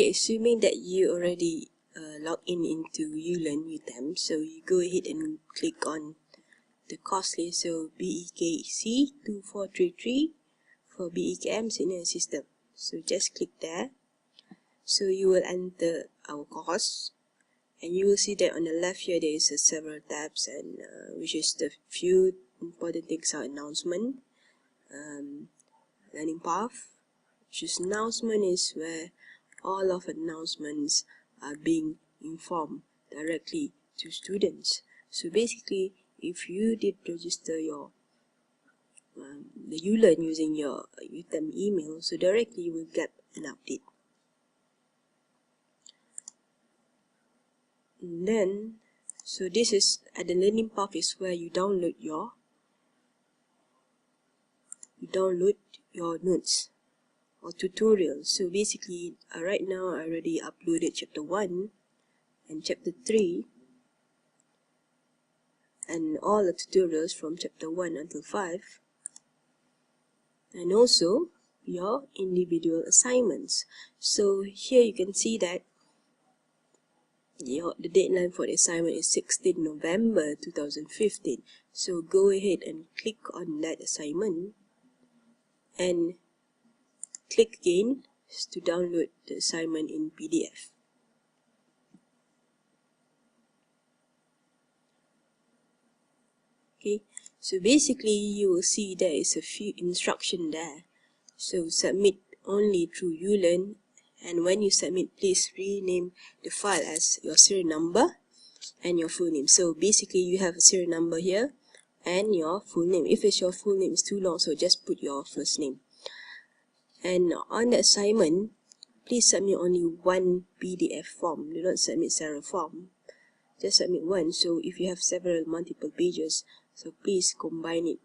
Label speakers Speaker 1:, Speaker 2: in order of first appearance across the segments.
Speaker 1: Okay, assuming that you already log in into Utem, so you go ahead and click on the course list. So BEKC 2433 for BEKM Senior System. So just click there. So you will enter our course, and you will see that on the left here there is several tabs, and which is the few important things are announcement, learning path, which is announcement is where all of announcements are being informed directly to students. So basically, if you did register your the ULearn using your Utem email, so directly you will get an update. And then, so this is at the learning path is where you download your notes or tutorials. So basically, right now I already uploaded chapter 1 and chapter 3 and all the tutorials from chapter 1 until 5, and also your individual assignments. So here you can see that the deadline for the assignment is 16 November 2015. So go ahead and click on that assignment and click again to download the assignment in PDF. Okay, so basically you will see there is a few instructions there. So submit only through ULearn, and when you submit, please rename the file as your serial number and your full name. So basically you have a serial number here and your full name. If it's your full name is too long, so just put your first name. And on the assignment, please submit only one PDF form. Do not submit several forms. Just submit one. So if you have multiple pages, so please combine it.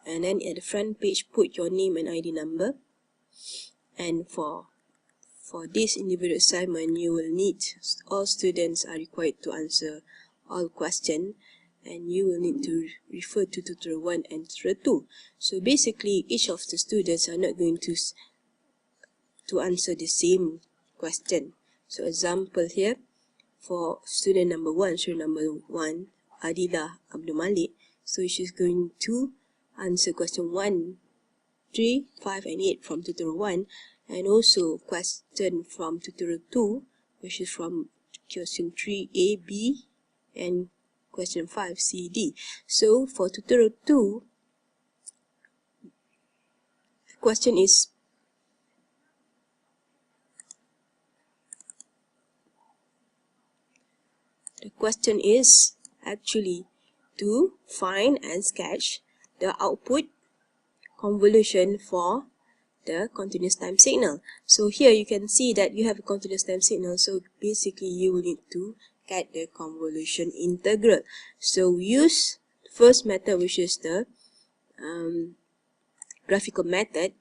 Speaker 1: And then at the front page, put your name and ID number. And for this individual assignment, you will need, all students are required to answer all questions, and you will need to refer to tutorial 1 and tutorial 2. So basically, each of the students are not going to answer the same question. So example here, for student number 1, Adila Abdul Malik, so she's going to answer question 1, 3, 5 and 8 from tutorial 1, and also question from tutorial 2, which is from question 3 A, B, and question 5 C, D. So for tutorial 2, the question is actually to find and sketch the output convolution for the continuous time signal. So here you can see that you have a continuous time signal, so basically you will need to get the convolution integral. So use first method, which is the graphical method,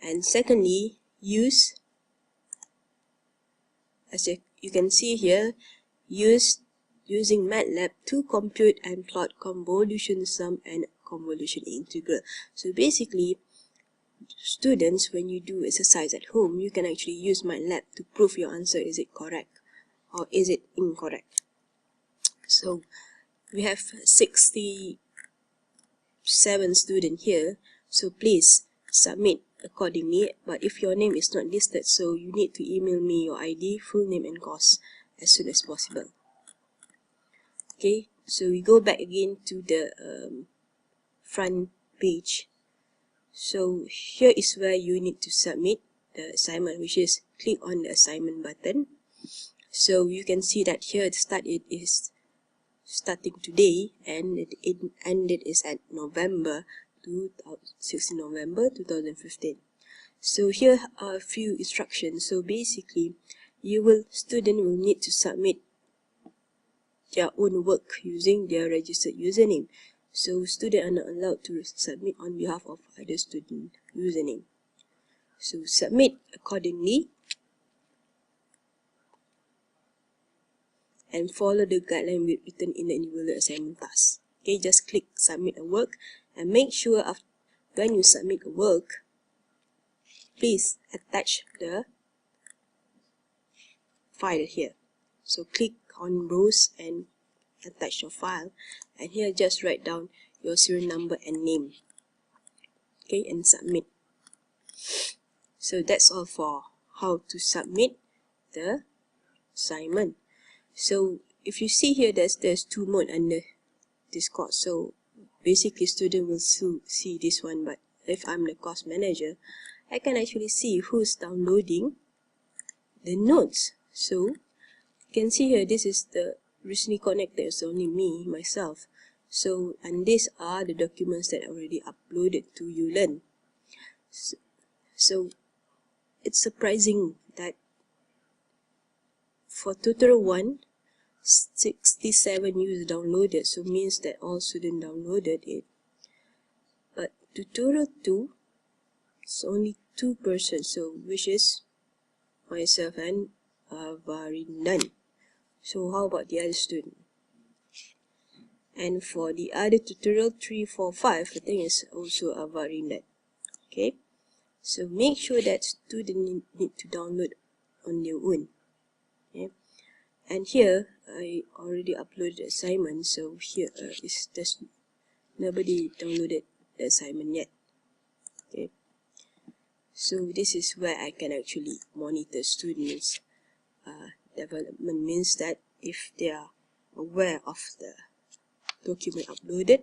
Speaker 1: and secondly use, as you can see here, using MATLAB to compute and plot convolution sum and convolution integral. So basically, students, when you do exercise at home, you can actually use MATLAB to prove your answer, is it correct or is it incorrect. So we have 67 students here, so please submit accordingly. But if your name is not listed, so you need to email me your ID, full name and course as soon as possible. Okay, so we go back again to the front page. So here is where you need to submit the assignment, which is click on the assignment button. So you can see that here the start date is starting today, and it ended is at 16 November 2015. So here are a few instructions. So basically, student will need to submit their own work using their registered username. So students are not allowed to submit on behalf of other student username. So submit accordingly and follow the guideline written in the individual assignment task. Okay, just click submit a work, and make sure when you submit a work, please attach the file here. So click on browse and attach your file, and here just write down your serial number and name. Okay, and submit. So that's all for how to submit the assignment. So if you see here, there's two mode under this course. So basically student will see this one, but if I'm the course manager, I can actually see who's downloading the notes. So you can see here, this is the recently connected, it's only me, myself. So, and these are the documents that I already uploaded to Utem. So it's surprising that for tutorial 1, 67 users downloaded, so means that all students downloaded it. But tutorial 2, it's only 2 persons, so which is myself and Varindan. So how about the other student? And for the other tutorial 3, 4, 5, the thing is also Varindan. Okay, so make sure that students need to download on their own. Okay, and here I already uploaded the assignment, so here there's nobody downloaded the assignment yet. Okay, so this is where I can actually monitor students' development. Means that if they are aware of the document uploaded,